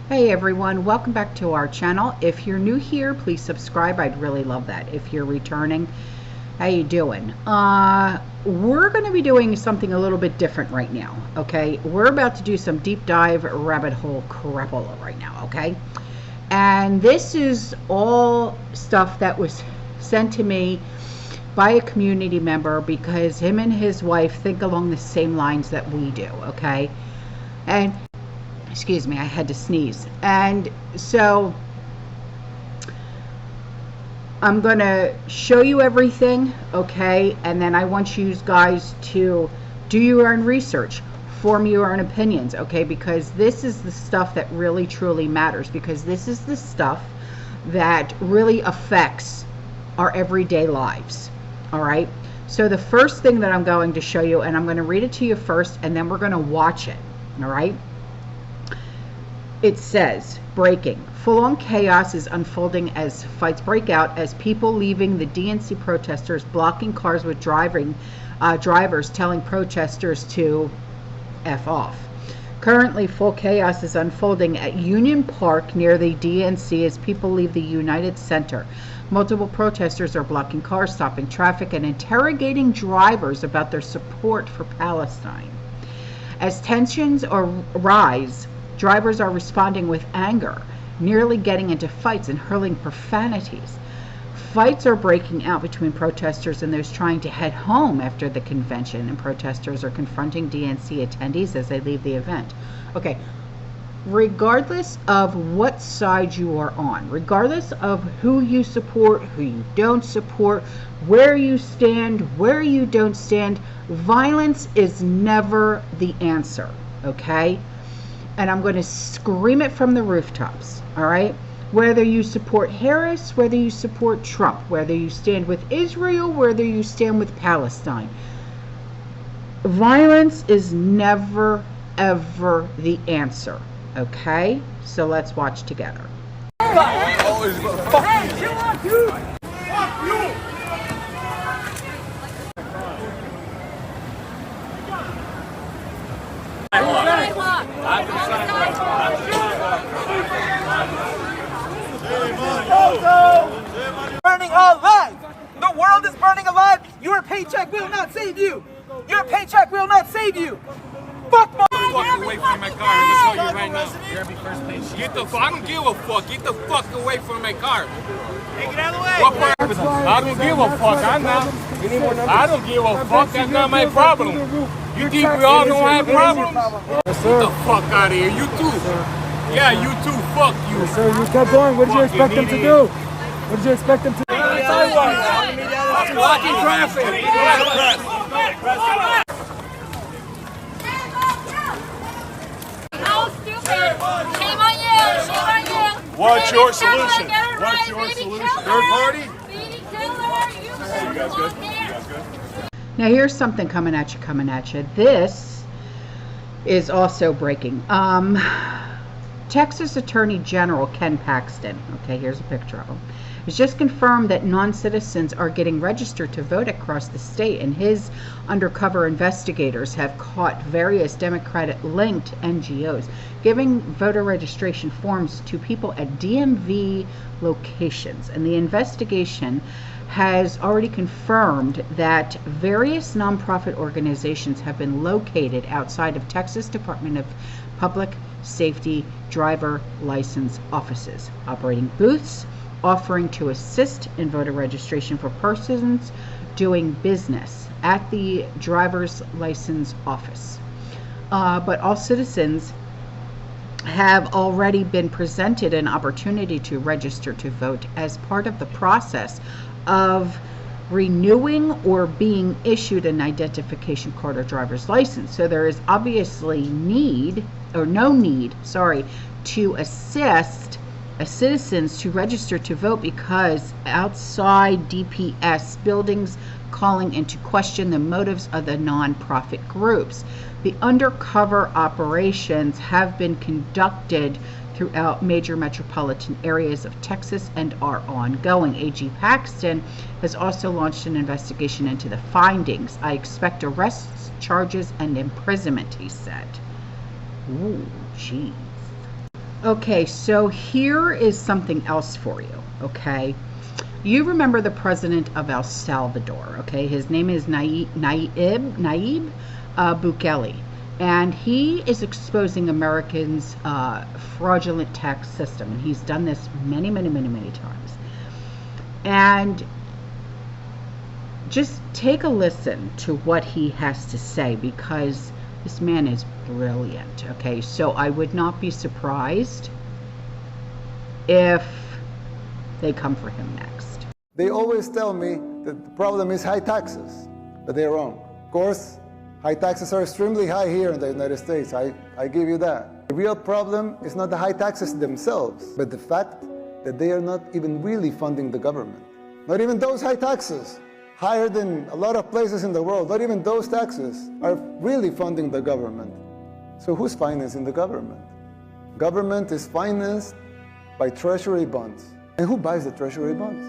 Hey everyone, welcome back to our channel. If you're new here, please subscribe. I'd really love that. If you're returning, how you doing? We're going to be doing something a little bit different right now, okay? We're about to do some deep dive rabbit hole crapola right now, okay? And this is all stuff that was sent to me by a community member because him and his wife think along the same lines that we do, okay? And excuse me, I had to sneeze. And so I'm going to show you everything, okay? And then I want you guys to do your own research, form your own opinions, okay? Because this is the stuff that really truly matters, because this is the stuff that really affects our everyday lives, all right? So the first thing that I'm going to show you, and I'm going to read it to you first, and then we're going to watch it, all right? It says, breaking. Full-on chaos is unfolding as fights break out as people leaving the DNC protesters blocking cars with drivers telling protesters to F off. Currently, full chaos is unfolding at Union Park near the DNC as people leave the United Center. Multiple protesters are blocking cars, stopping traffic, and interrogating drivers about their support for Palestine. As tensions rise, drivers are responding with anger, nearly getting into fights and hurling profanities. Fights are breaking out between protesters and those trying to head home after the convention, and protesters are confronting DNC attendees as they leave the event. Okay, regardless of what side you are on, regardless of who you support, who you don't support, where you stand, where you don't stand, violence is never the answer, okay? And I'm going to scream it from the rooftops, all right? Whether you support Harris, whether you support Trump, whether you stand with Israel, whether you stand with Palestine. Violence is never, ever the answer, okay? So let's watch together. Hey, chill out, dude! Fuck you! Burning alive! The world is burning alive! Your paycheck will not save you! Your paycheck will not save you! Fuck my fuck away from my car. I'm gonna show you right now. You're be first place. Get the fuck. I don't give a fuck. Get the fuck away from my car. Hey, get out of the way! What purpose? I don't give a fuck. I don't give a fuck. That's not my problem. You think we all don't have problems? Get the fuck out of here. You too. Yeah, you too. Fuck you. Yes, sir, you kept going. What did you expect them to do? What did you expect them to do? Blocking traffic. How stupid! Shame on you! Shame on you! What's your Baby solution? killer, get it What's right, your baby solution? killer. Third party? Baby killer! You guys good? belong here. You guys good? Now here's something coming at you. This is also breaking. Texas Attorney General Ken Paxton, okay, here's a picture of him, has just confirmed that non-citizens are getting registered to vote across the state, and his undercover investigators have caught various Democratic-linked NGOs giving voter registration forms to people at DMV locations. And the investigation has already confirmed that various nonprofit organizations have been located outside of Texas Department of Public Safety driver license offices, operating booths, offering to assist in voter registration for persons doing business at the driver's license office. But all citizens have already been presented an opportunity to register to vote as part of the process of renewing or being issued an identification card or driver's license. So there is obviously no need to assist citizens to register to vote, because outside DPS buildings calling into question the motives of the nonprofit groups. The undercover operations have been conducted throughout major metropolitan areas of Texas and are ongoing. AG Paxton has also launched an investigation into the findings. I expect arrests, charges, and imprisonment, he said. Ooh, jeez. Okay, so here is something else for you, okay? You remember the president of El Salvador, okay? His name is Nayib Bukele, and he is exposing Americans' fraudulent tax system, and he's done this many times. And just take a listen to what he has to say, because this man is brilliant, okay? So I would not be surprised if they come for him next. They always tell me that the problem is high taxes, but they're wrong. Of course, high taxes are extremely high here in the United States. I give you that. The real problem is not the high taxes themselves, but the fact that they are not even really funding the government. Not even those high taxes, higher than a lot of places in the world, not even those taxes are really funding the government. So who's financing the government? Government is financed by treasury bonds. And who buys the treasury bonds?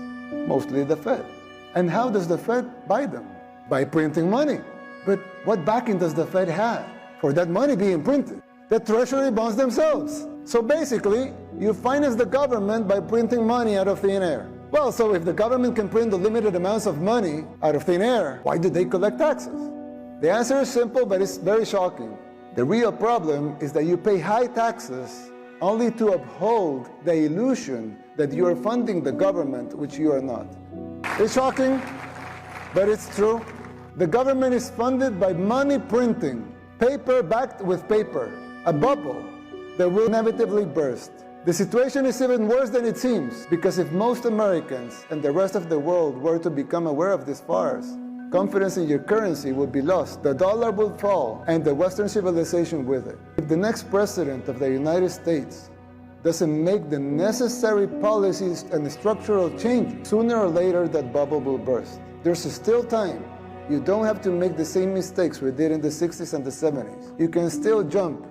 Mostly the Fed. And how does the Fed buy them? By printing money. But what backing does the Fed have for that money being printed? The treasury bonds themselves. So basically, you finance the government by printing money out of thin air. Well, so if the government can print the limited amounts of money out of thin air, why do they collect taxes? The answer is simple, but it's very shocking. The real problem is that you pay high taxes only to uphold the illusion that you are funding the government, which you are not. It's shocking, but it's true. The government is funded by money printing, paper backed with paper, a bubble that will inevitably burst. The situation is even worse than it seems, because if most Americans and the rest of the world were to become aware of this farce, confidence in your currency would be lost, the dollar would fall, and the Western civilization with it. If the next president of the United States doesn't make the necessary policies and structural changes, sooner or later that bubble will burst. There's still time. You don't have to make the same mistakes we did in the 60s and the 70s. You can still jump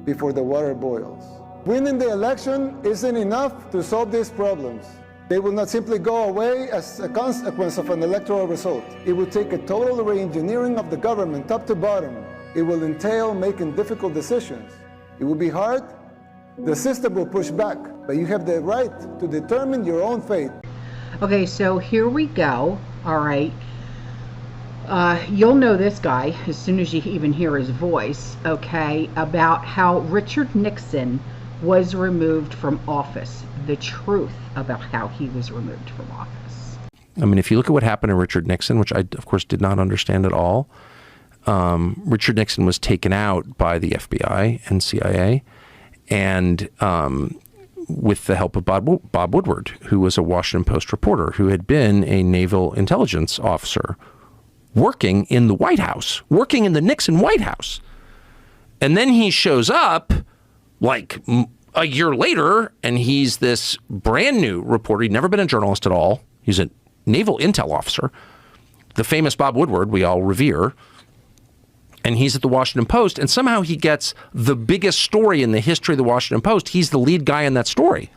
before the water boils. Winning the election isn't enough to solve these problems. They will not simply go away as a consequence of an electoral result. It will take a total re-engineering of the government top to bottom. It will entail making difficult decisions. It will be hard. The system will push back, but you have the right to determine your own fate. Okay, so here we go. All right. You'll know this guy as soon as you even hear his voice, okay, about how Richard Nixon was removed from office. The truth about how he was removed from office. I mean, if you look at what happened to Richard Nixon, which I, of course, did not understand at all, Richard Nixon was taken out by the FBI and CIA, and with the help of Bob Woodward, who was a Washington Post reporter, who had been a naval intelligence officer working in the White House, working in the Nixon White House. And then he shows up like a year later, and he's this brand new reporter. He'd never been a journalist at all. He's a naval intel officer. The famous Bob Woodward, we all revere. And he's at the Washington Post, and somehow he gets the biggest story in the history of the Washington Post. He's the lead guy in that story.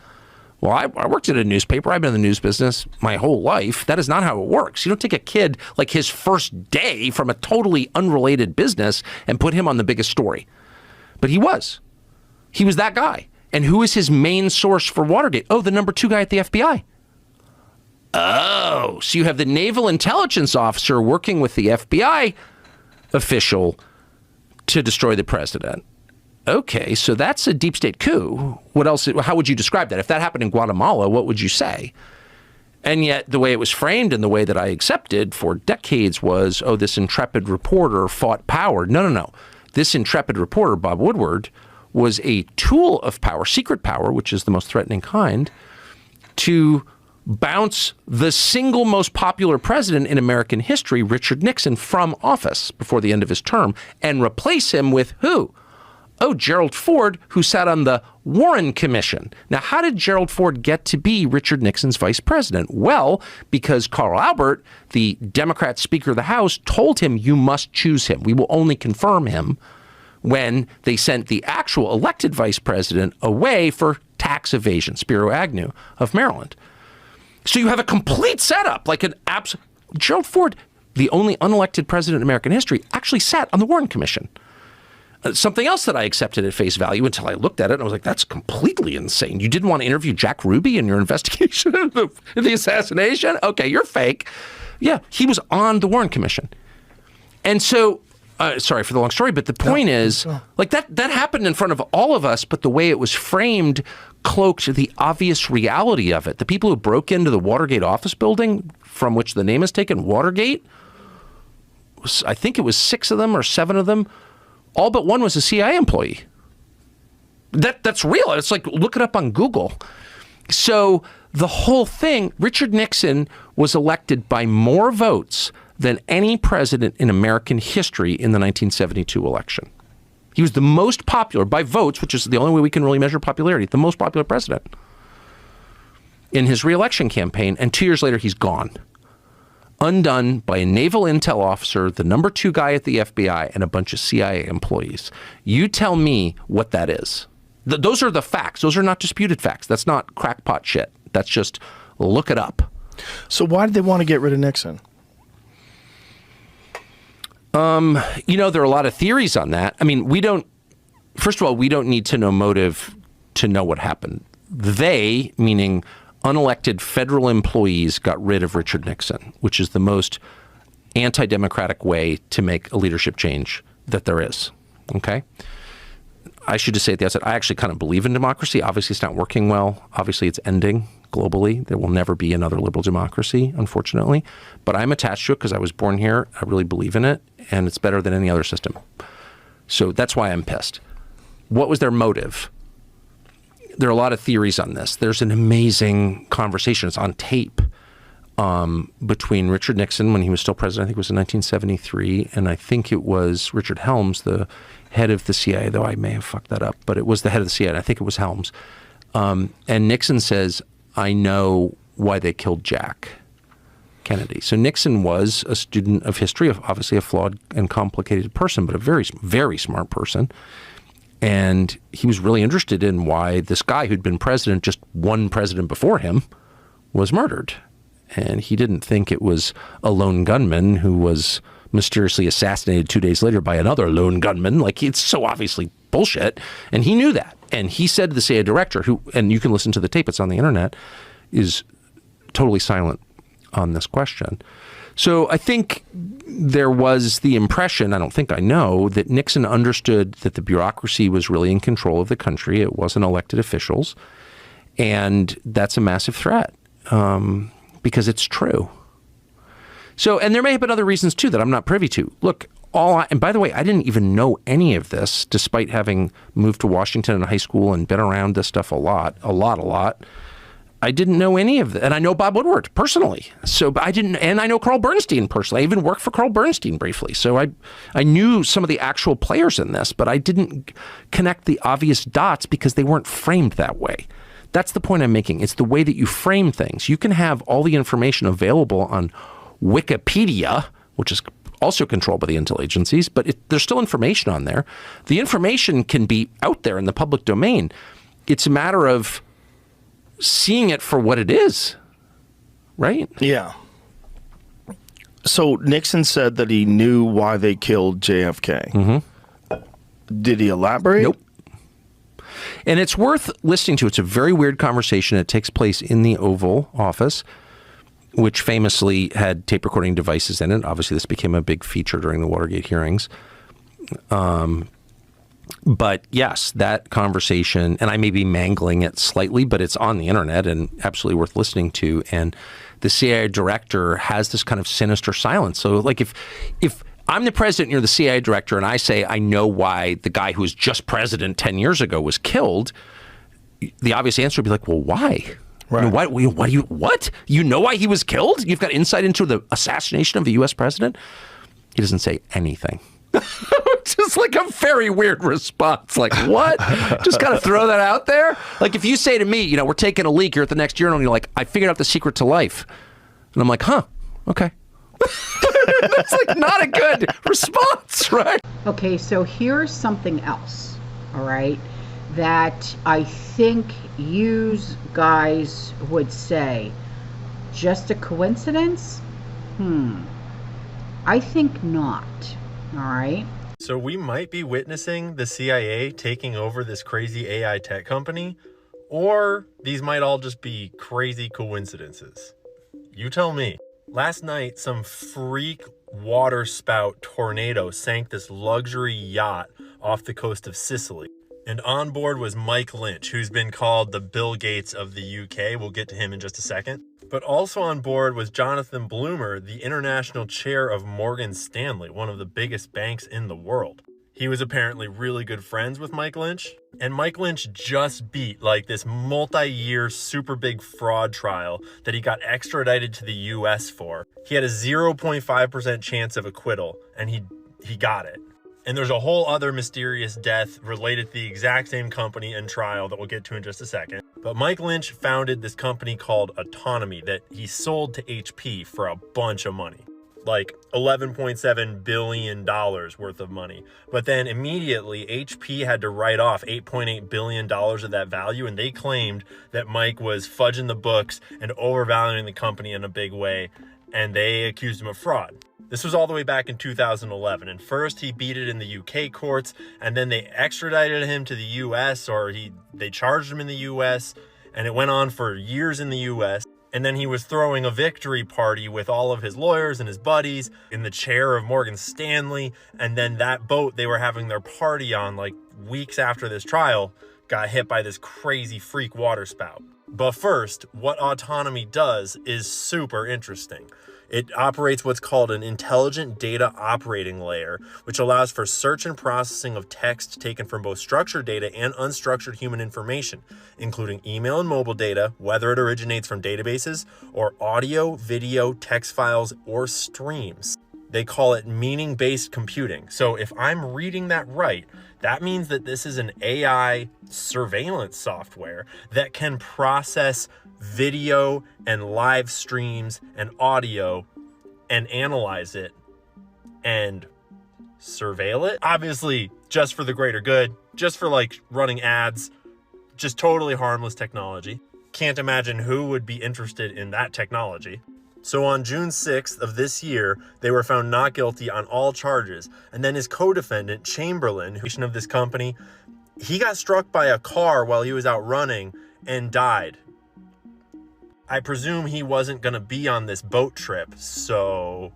Well, I worked at a newspaper. I've been in the news business my whole life. That is not how it works. You don't take a kid like his first day from a totally unrelated business and put him on the biggest story. But he was. He was that guy. And who is his main source for Watergate? Oh, the number 2 guy at the FBI. Oh, so you have the naval intelligence officer working with the FBI official to destroy the president. Okay, so that's a deep state coup. What else? How would you describe that? If that happened in Guatemala, what would you say? And yet the way it was framed and the way that I accepted for decades was, oh, this intrepid reporter fought power. No. This intrepid reporter, Bob Woodward, was a tool of power, secret power, which is the most threatening kind, to bounce the single most popular president in American history, Richard Nixon, from office before the end of his term and replace him with who? Oh, Gerald Ford, who sat on the Warren Commission. Now, how did Gerald Ford get to be Richard Nixon's vice president? Well, because Carl Albert, the Democrat Speaker of the House, told him, you must choose him. We will only confirm him when they sent the actual elected vice president away for tax evasion, Spiro Agnew of Maryland. So you have a complete setup, like an Gerald Ford, the only unelected president in American history, actually sat on the Warren Commission. Something else that I accepted at face value until I looked at it and I was like, that's completely insane. You didn't want to interview Jack Ruby in your investigation of the assassination? Okay, you're fake. Yeah, he was on the Warren Commission. And so, sorry for the long story, but the point is, like that happened in front of all of us, but the way it was framed cloaked the obvious reality of it. The people who broke into the Watergate office building, from which the name is taken, Watergate, I think it was 6 of them or 7 of them, all but one was a CIA employee. That's real. It's like, look it up on Google. So the whole thing, Richard Nixon was elected by more votes than any president in American history in the 1972 election. He was the most popular by votes, which is the only way we can really measure popularity, the most popular president in his re-election campaign. And 2 years later, he's gone. Undone by a naval intel officer, the number 2 guy at the FBI, and a bunch of CIA employees. You tell me what that is. Those are the facts. Those are not disputed facts. That's not crackpot shit. That's just look it up. So why did they want to get rid of Nixon? You know, there are a lot of theories on that. I mean, first of all, we don't need to know motive to know what happened. They, meaning unelected federal employees, got rid of Richard Nixon, which is the most anti-democratic way to make a leadership change that there is. Okay? I should just say at the outset, I actually kind of believe in democracy. Obviously, it's not working well. Obviously, it's ending globally. There will never be another liberal democracy, unfortunately. But I'm attached to it because I was born here. I really believe in it, and it's better than any other system. So that's why I'm pissed. What was their motive? There are a lot of theories on this. There's an amazing conversation. It's on tape between Richard Nixon when he was still president. I think it was in 1973. And I think it was Richard Helms, the head of the CIA, though I may have fucked that up. But it was the head of the CIA. And I think it was Helms. And Nixon says, I know why they killed Jack Kennedy. So Nixon was a student of history, obviously a flawed and complicated person, but a very, very smart person. And he was really interested in why this guy who'd been president, just one president before him, was murdered. And he didn't think it was a lone gunman who was mysteriously assassinated 2 days later by another lone gunman. Like, it's so obviously bullshit. And he knew that. And he said to the CIA director, who, and you can listen to the tape, it's on the internet, is totally silent on this question. So I think there was the impression, I don't think I know, that Nixon understood that the bureaucracy was really in control of the country. It wasn't elected officials. And that's a massive threat because it's true. So, and there may have been other reasons too that I'm not privy to. Look, and by the way, I didn't even know any of this, despite having moved to Washington in high school and been around this stuff a lot. I didn't know any of that. And I know Bob Woodward personally. So I didn't, and I know Carl Bernstein personally. I even worked for Carl Bernstein briefly. So I knew some of the actual players in this, but I didn't connect the obvious dots because they weren't framed that way. That's the point I'm making. It's the way that you frame things. You can have all the information available on Wikipedia, which is also controlled by the intel agencies, but there's still information on there. The information can be out there in the public domain. It's a matter of seeing it for what it is, right? Yeah. So Nixon said that he knew why they killed JFK. Mm-hmm. Did he elaborate? Nope. And it's worth listening to. It's a very weird conversation. It takes place in the Oval Office, which famously had tape recording devices in it. Obviously, this became a big feature during the Watergate hearings. But yes, that conversation, and I may be mangling it slightly, but it's on the internet and absolutely worth listening to. And the CIA director has this kind of sinister silence. So like if I'm the president and you're the CIA director and I say I know why the guy who was just president 10 years ago was killed, the obvious answer would be like, well, why? Right. I mean, what? You know why he was killed? You've got insight into the assassination of the U.S. president? He doesn't say anything. Just like a very weird response. Like, what? Just got to throw that out there? Like, if you say to me, we're taking a leak here at the next urinal, and you're like, I figured out the secret to life. And I'm like, huh, okay. That's like not a good response, right? Okay, so here's something else, all right, that I think you guys would say, just a coincidence? I think not, all right? So we might be witnessing the CIA taking over this crazy AI tech company, or these might all just be crazy coincidences. You tell me. Last night, some freak water spout tornado sank this luxury yacht off the coast of Sicily. And on board was Mike Lynch, who's been called the Bill Gates of the UK. We'll get to him in just a second. But also on board was Jonathan Bloomer, the international chair of Morgan Stanley, one of the biggest banks in the world. He was apparently really good friends with Mike Lynch. And Mike Lynch just beat like this multi-year super big fraud trial that he got extradited to the US for. He had a 0.5% chance of acquittal, and he got it. And there's a whole other mysterious death related to the exact same company and trial that we'll get to in just a second. But Mike Lynch founded this company called Autonomy that he sold to HP for a bunch of money. Like $11.7 billion worth of money. But then immediately HP had to write off $8.8 billion of that value, and they claimed that Mike was fudging the books and overvaluing the company in a big way, and they accused him of fraud. This was all the way back in 2011, and first he beat it in the UK courts, and then they extradited him to the US, or they charged him in the US, and it went on for years in the US. And then he was throwing a victory party with all of his lawyers and his buddies in the chair of Morgan Stanley. And then that boat they were having their party on like weeks after this trial got hit by this crazy freak waterspout. But first, what Autonomy does is super interesting. It operates what's called an intelligent data operating layer, which allows for search and processing of text taken from both structured data and unstructured human information, including email and mobile data, whether it originates from databases, or audio, video, text files, or streams. They call it meaning-based computing. So if I'm reading that right, that means that this is an AI surveillance software that can process video and live streams and audio and analyze it and surveil it. Obviously, just for the greater good, just for like running ads, just totally harmless technology. Can't imagine who would be interested in that technology. So on June 6th of this year, they were found not guilty on all charges. And then his co-defendant, Chamberlain, who of this company, he got struck by a car while he was out running and died. I presume he wasn't going to be on this boat trip, so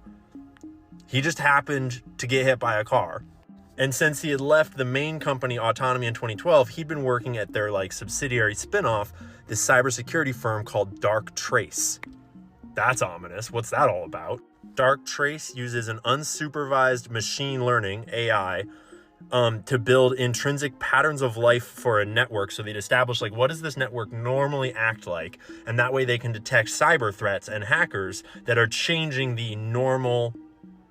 he just happened to get hit by a car. And since he had left the main company, Autonomy, in 2012, he'd been working at their like subsidiary spinoff, this cybersecurity firm called Darktrace. That's ominous. What's that all about? Darktrace uses an unsupervised machine learning, AI, to build intrinsic patterns of life for a network. So they'd establish, like, what does this network normally act like? And that way they can detect cyber threats and hackers that are changing the normal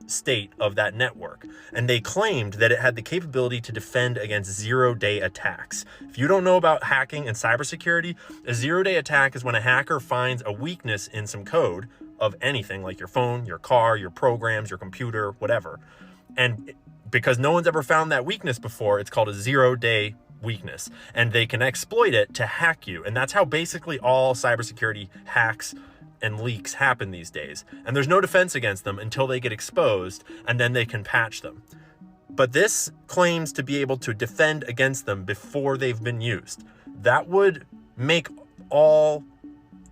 state of that network. And they claimed that it had the capability to defend against zero-day attacks. If you don't know about hacking and cybersecurity, a zero-day attack is when a hacker finds a weakness in some code of anything, like your phone, your car, your programs, your computer, whatever. And because no one's ever found that weakness before, it's called a zero-day weakness. And they can exploit it to hack you. And that's how basically all cybersecurity hacks and leaks happen these days. And there's no defense against them until they get exposed, and then they can patch them. But this claims to be able to defend against them before they've been used. That would make all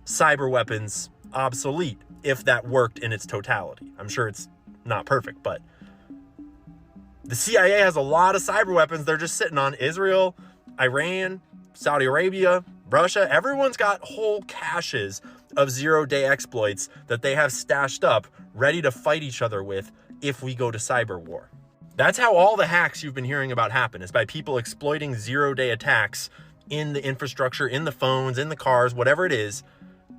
cyber weapons obsolete if that worked in its totality. I'm sure it's not perfect, but the CIA has a lot of cyber weapons. They're just sitting on Israel, Iran, Saudi Arabia, Russia. Everyone's got whole caches of zero-day exploits that they have stashed up, ready to fight each other with if we go to cyber war. That's how all the hacks you've been hearing about happen, is by people exploiting zero-day attacks in the infrastructure, in the phones, in the cars, whatever it is.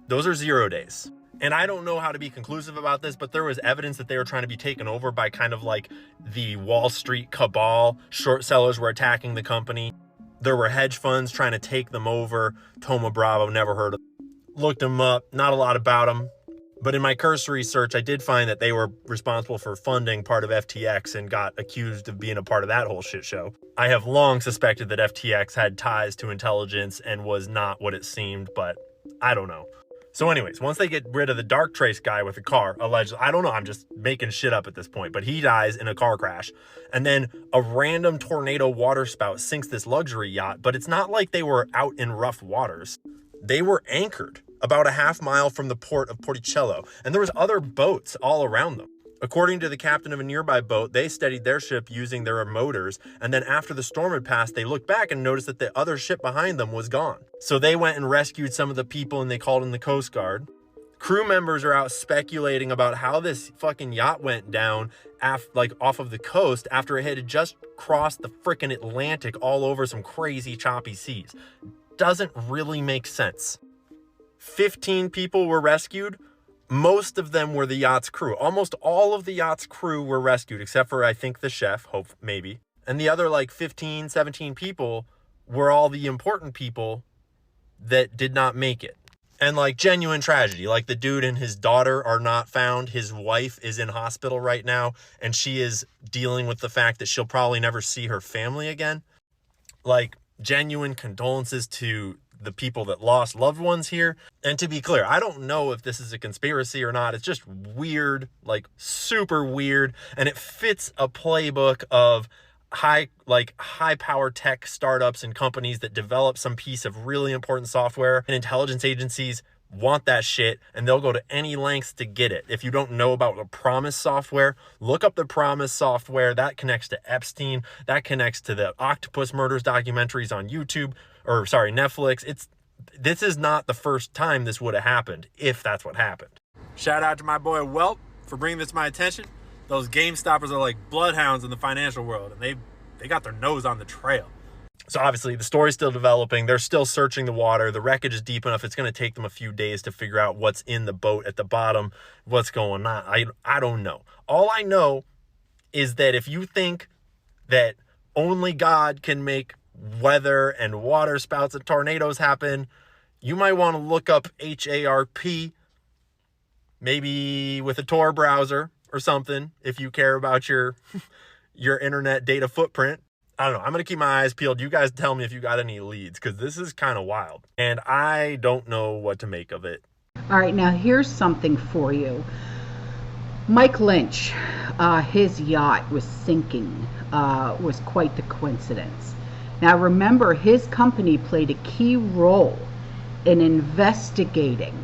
Those are 0 days. And I don't know how to be conclusive about this, but there was evidence that they were trying to be taken over by kind of like the Wall Street cabal. Short sellers were attacking the company. There were hedge funds trying to take them over. Thoma Bravo, never heard of them. Looked them up, not a lot about them. But in my cursory search, I did find that they were responsible for funding part of FTX and got accused of being a part of that whole shit show. I have long suspected that FTX had ties to intelligence and was not what it seemed, but I don't know. So anyways, once they get rid of the dark trace guy with the car, allegedly, I don't know, I'm just making shit up at this point, but he dies in a car crash. And then a random tornado water spout sinks this luxury yacht, but it's not like they were out in rough waters. They were anchored about a half mile from the port of Porticello, and there was other boats all around them. According to the captain of a nearby boat, they steadied their ship using their motors, and then after the storm had passed, they looked back and noticed that the other ship behind them was gone. So they went and rescued some of the people, and they called in the Coast Guard. Crew members are out speculating about how this fucking yacht went down off of the coast after it had just crossed the frickin' Atlantic all over some crazy choppy seas. Doesn't really make sense. 15 people were rescued. Most of them were the yacht's crew. Almost all of the yacht's crew were rescued, except for, I think, the chef, maybe. And the other, 15, 17 people were all the important people that did not make it. And, genuine tragedy. The dude and his daughter are not found. His wife is in hospital right now, and she is dealing with the fact that she'll probably never see her family again. Genuine condolences to the people that lost loved ones here. And to be clear, I don't know if this is a conspiracy or not. It's just weird, super weird. And it fits a playbook of high power tech startups and companies that develop some piece of really important software, and intelligence agencies want that shit and they'll go to any lengths to get it. If you don't know about the Promise software, look up the Promise software. That connects to Epstein. That connects to the octopus murders documentaries on Netflix. This is not the first time this would have happened, if that's what happened. Shout out to my boy Welp for bringing this to my attention. Those game stoppers are like bloodhounds in the financial world, and they got their nose on the trail. So obviously the story's still developing. They're still searching the water. The wreckage is deep enough. It's going to take them a few days to figure out what's in the boat at the bottom, what's going on. I don't know. All I know is that if you think that only God can make weather and water spouts and tornadoes happen, you might want to look up HARP, maybe with a Tor browser or something, if you care about your internet data footprint. I don't know. I'm going to keep my eyes peeled. You guys tell me if you got any leads, because this is kind of wild. And I don't know what to make of it. All right, now here's something for you. Mike Lynch, his yacht was sinking, was quite the coincidence. Now remember, his company played a key role in investigating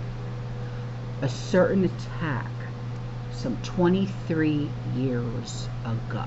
a certain attack some 23 years ago.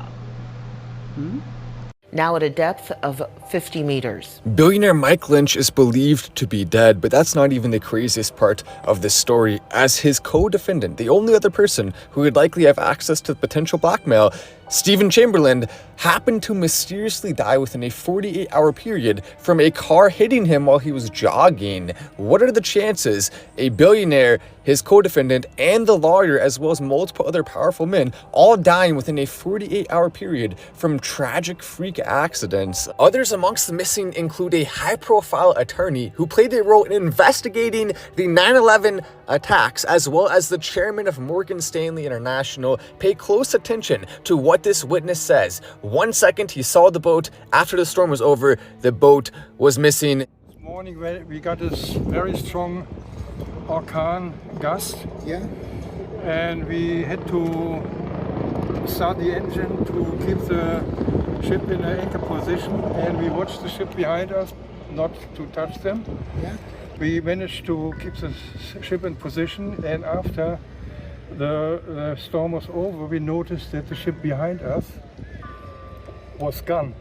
Now at a depth of 50 meters. Billionaire Mike Lynch is believed to be dead, but that's not even the craziest part of this story, as his co-defendant, the only other person who would likely have access to the potential blackmail, Stephen Chamberlain, happened to mysteriously die within a 48-hour period from a car hitting him while he was jogging. What are the chances a billionaire, his co-defendant, and the lawyer, as well as multiple other powerful men, all dying within a 48-hour period from tragic freak accidents? Others amongst the missing include a high-profile attorney who played a role in investigating the 9/11 attacks, as well as the chairman of Morgan Stanley International. Pay close attention to what this witness says. 1 second he saw the boat. After the storm was over, the boat was missing. This morning we got this very strong orkan gust. Yeah. And we had to start the engine to keep the ship in an anchor position, and we watched the ship behind us, not to touch them. Yeah. We managed to keep the ship in position, and after the storm was over, we noticed that the ship behind us was gone.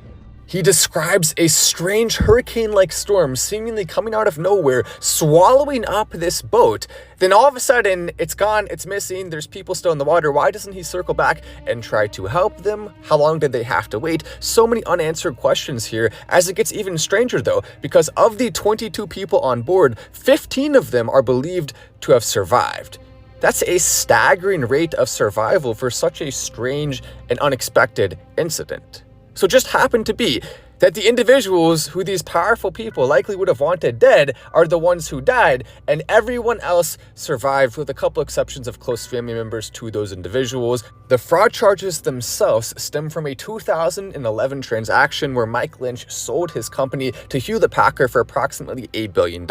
He describes a strange hurricane-like storm seemingly coming out of nowhere, swallowing up this boat. Then all of a sudden, it's gone, it's missing, there's people still in the water. Why doesn't he circle back and try to help them? How long did they have to wait? So many unanswered questions here, as it gets even stranger though, because of the 22 people on board, 15 of them are believed to have survived. That's a staggering rate of survival for such a strange and unexpected incident. So just happened to be that the individuals who these powerful people likely would have wanted dead are the ones who died, and everyone else survived, with a couple exceptions of close family members to those individuals. The fraud charges themselves stem from a 2011 transaction where Mike Lynch sold his company to Hewlett Packard for approximately $8 billion.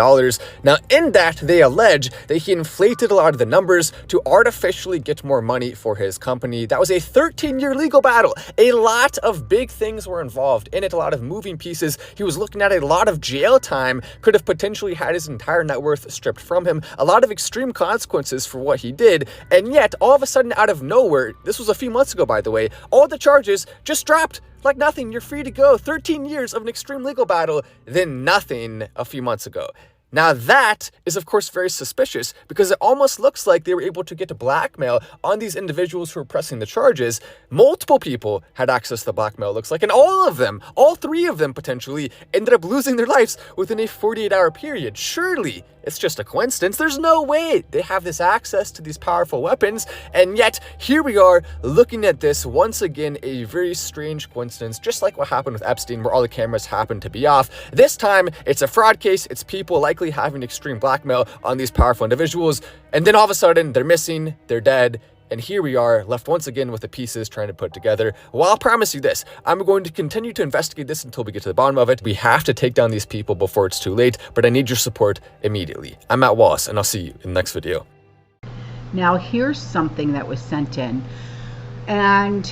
Now, in that, they allege that he inflated a lot of the numbers to artificially get more money for his company. That was a 13-year legal battle. A lot of big things were involved in it, a lot of moving pieces. He was looking at a lot of jail time, could have potentially had his entire net worth stripped from him, a lot of extreme consequences for what he did, and yet all of a sudden, out of nowhere, this was a few months ago, by the way, all the charges just dropped like nothing. You're free to go. 13 years of an extreme legal battle, then nothing a few months ago. Now that is of course very suspicious, because it almost looks like they were able to get blackmail on these individuals who were pressing the charges. Multiple people had access to blackmail, it looks like, and all of them, all three of them potentially, ended up losing their lives within a 48-hour period. Surely it's just a coincidence. There's no way they have this access to these powerful weapons, and yet here we are looking at this once again, a very strange coincidence, just like what happened with Epstein, where all the cameras happened to be off. This time it's a fraud case. It's people likely having extreme blackmail on these powerful individuals, and then all of a sudden they're missing, they're dead. And here we are, left once again with the pieces trying to put together. Well, I'll promise you this, I'm going to continue to investigate this until we get to the bottom of it. We have to take down these people before it's too late, but I need your support immediately. I'm Matt Wallace, and I'll see you in the next video. Now, here's something that was sent in, and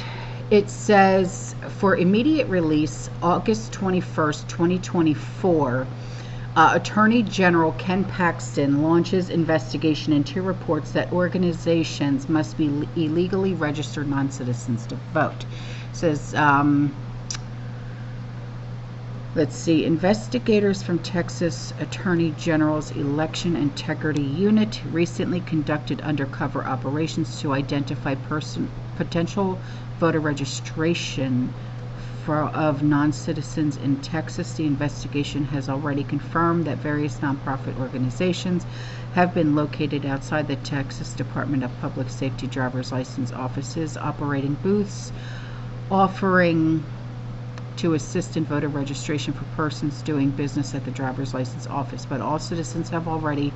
it says, for immediate release, August 21st, 2024, Attorney General Ken Paxton launches investigation into reports that organizations must be illegally registered non-citizens to vote. It says, let's see, investigators from Texas Attorney General's Election Integrity Unit recently conducted undercover operations to identify potential voter registration of non-citizens in Texas. The investigation has already confirmed that various nonprofit organizations have been located outside the Texas Department of Public Safety driver's license offices, operating booths offering to assist in voter registration for persons doing business at the driver's license office. But all citizens have already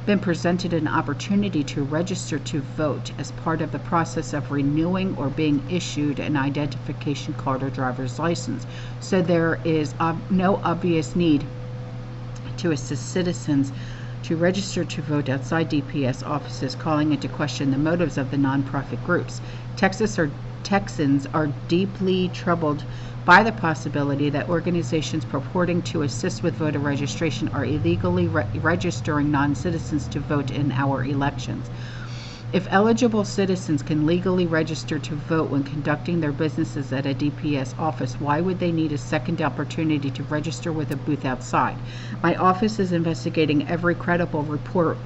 been presented an opportunity to register to vote as part of the process of renewing or being issued an identification card or driver's license. So there is no obvious need to assist citizens to register to vote outside DPS offices, calling into question the motives of the nonprofit groups. Texans are deeply troubled by the possibility that organizations purporting to assist with voter registration are illegally registering non-citizens to vote in our elections. If eligible citizens can legally register to vote when conducting their businesses at a DPS office, why would they need a second opportunity to register with a booth outside? My office is investigating every credible report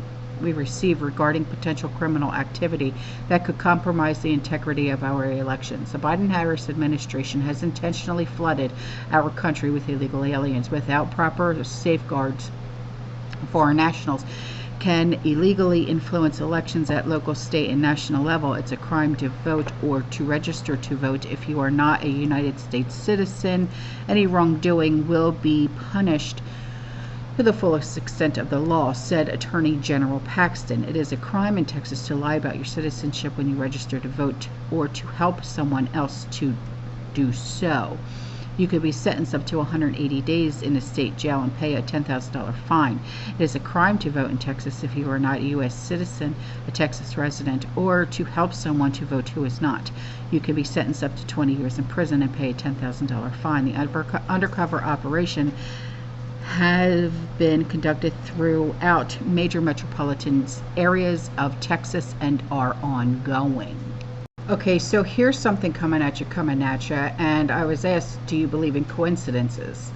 we receive regarding potential criminal activity that could compromise the integrity of our elections. The Biden-Harris administration has intentionally flooded our country with illegal aliens. Without proper safeguards, foreign nationals can illegally influence elections at local, state, and national level. It's a crime to vote or to register to vote if you are not a United States citizen. Any wrongdoing will be punished to the fullest extent of the law, said Attorney General Paxton. It is a crime in Texas to lie about your citizenship when you register to vote or to help someone else to do so. You could be sentenced up to 180 days in a state jail and pay a $10,000 fine. It is a crime to vote in Texas if you are not a U.S. citizen, a Texas resident, or to help someone to vote who is not. You could be sentenced up to 20 years in prison and pay a $10,000 fine. The undercover operation have been conducted throughout major metropolitan areas of Texas and are ongoing. Okay, so here's something coming at you, and I was asked, do you believe in coincidences?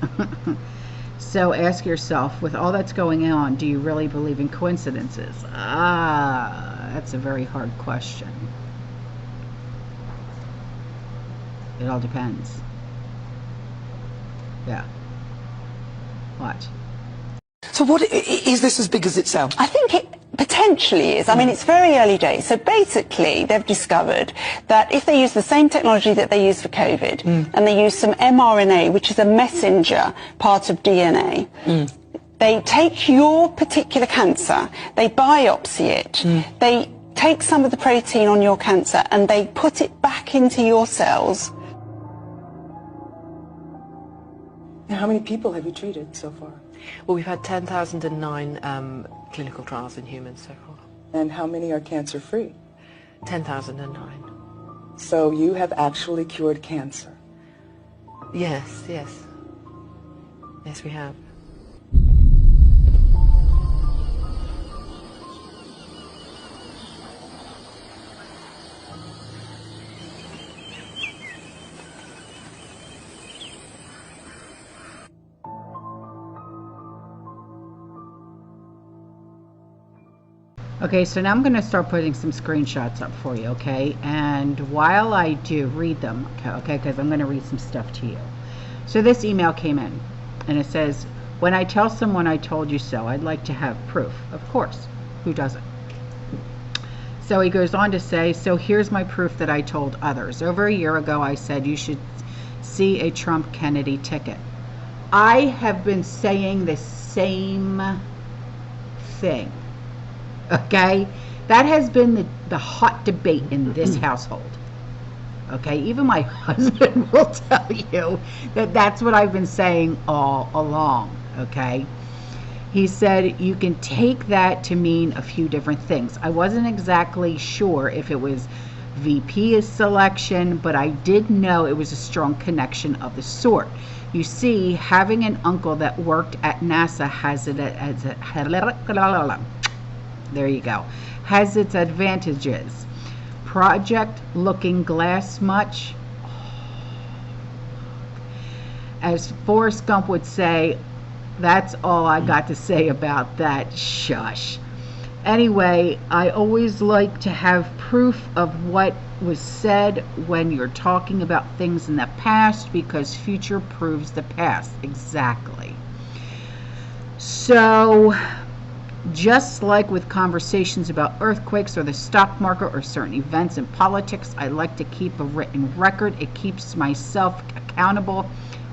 So ask yourself, with all that's going on, do you really believe in coincidences? That's a very hard question. It all depends. Yeah. What? So what is this as big as it sounds? I think it potentially is. I mean, it's very early days. So basically, they've discovered that if they use the same technology that they use for COVID, and they use some mRNA, which is a messenger part of DNA, they take your particular cancer, they biopsy it, they take some of the protein on your cancer, and they put it back into your cells. Now, how many people have you treated so far? Well, we've had 10,009 clinical trials in humans so far. And how many are cancer-free? 10,009. So you have actually cured cancer? Yes, yes. Yes, we have. Okay, so now I'm going to start putting some screenshots up for you, okay? And while I do, read them, okay? Because I'm going to read some stuff to you. So this email came in, and it says, when I tell someone I told you so, I'd like to have proof. Of course. Who doesn't? So he goes on to say, so here's my proof that I told others. Over a year ago, I said you should see a Trump Kennedy ticket. I have been saying the same thing. Okay, that has been the hot debate in this household. Okay, even my husband will tell you that that's what I've been saying all along. Okay, he said you can take that to mean a few different things. I wasn't exactly sure if it was VP selection, but I did know it was a strong connection of the sort. You see, having an uncle that worked at NASA has it as a there you go. Has its advantages. Project looking glass much? As Forrest Gump would say, that's all I got to say about that. Shush. Anyway, I always like to have proof of what was said when you're talking about things in the past, because future proves the past. Exactly. So just like with conversations about earthquakes or the stock market or certain events in politics, I like to keep a written record. It keeps myself accountable,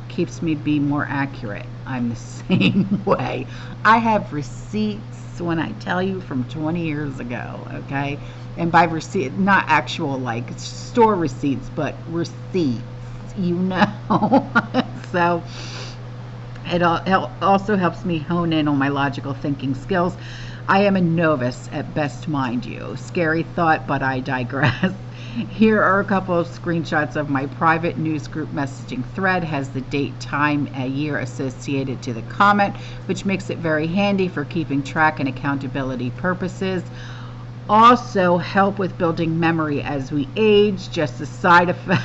keeps me be more accurate. I'm the same way. I have receipts when I tell you from 20 years ago, okay? And by receipt, not actual like store receipts, but receipts, you know. So it also helps me hone in on my logical thinking skills. I am a novice at best, mind you. Scary thought, but I digress. Here are a couple of screenshots of my private news group messaging thread. Has the date, time, a year associated to the comment, which makes it very handy for keeping track and accountability purposes. Also help with building memory as we age, just a side effect.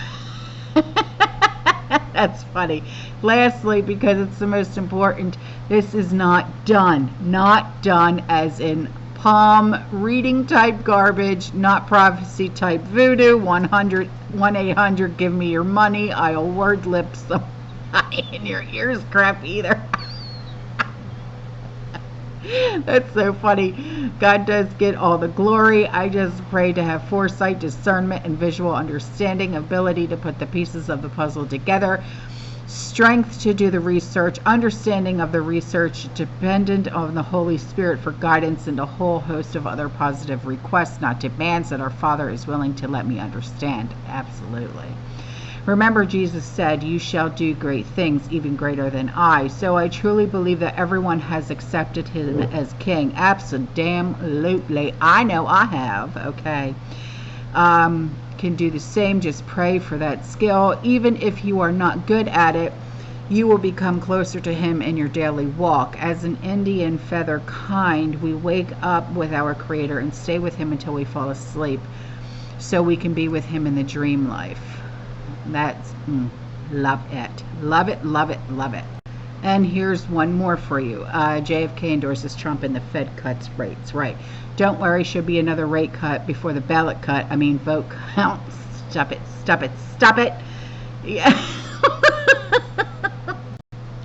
That's funny. Lastly, because it's the most important, this is not done. Not done as in palm reading type garbage, not prophecy type voodoo. 1-800 give me your money. I'll word lip some in your ears crap either. That's so funny. God does get all the glory. I just pray to have foresight, discernment, and visual understanding, ability to put the pieces of the puzzle together, strength to do the research, understanding of the research, dependent on the Holy Spirit for guidance, and a whole host of other positive requests, not demands, that our Father is willing to let me understand. Absolutely. Remember, Jesus said, you shall do great things, even greater than I. So I truly believe that everyone has accepted him as king. Absolutely. I know I have. Okay. Can do the same. Just pray for that skill. Even if you are not good at it, you will become closer to him in your daily walk. As an Indian feather kind, we wake up with our Creator and stay with him until we fall asleep, so we can be with him in the dream life. That's love it, love it, love it, love it. And here's one more for you. JFK endorses Trump and the Fed cuts rates. Right. Don't worry, should be another rate cut before the ballot cut. I mean, vote count. Stop it, stop it, stop it. Yeah.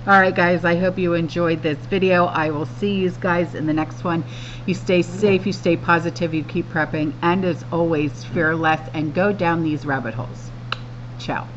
All right, guys, I hope you enjoyed this video. I will see you guys in the next one. You stay safe, you stay positive, you keep prepping, and as always, fear less and go down these rabbit holes. Ciao.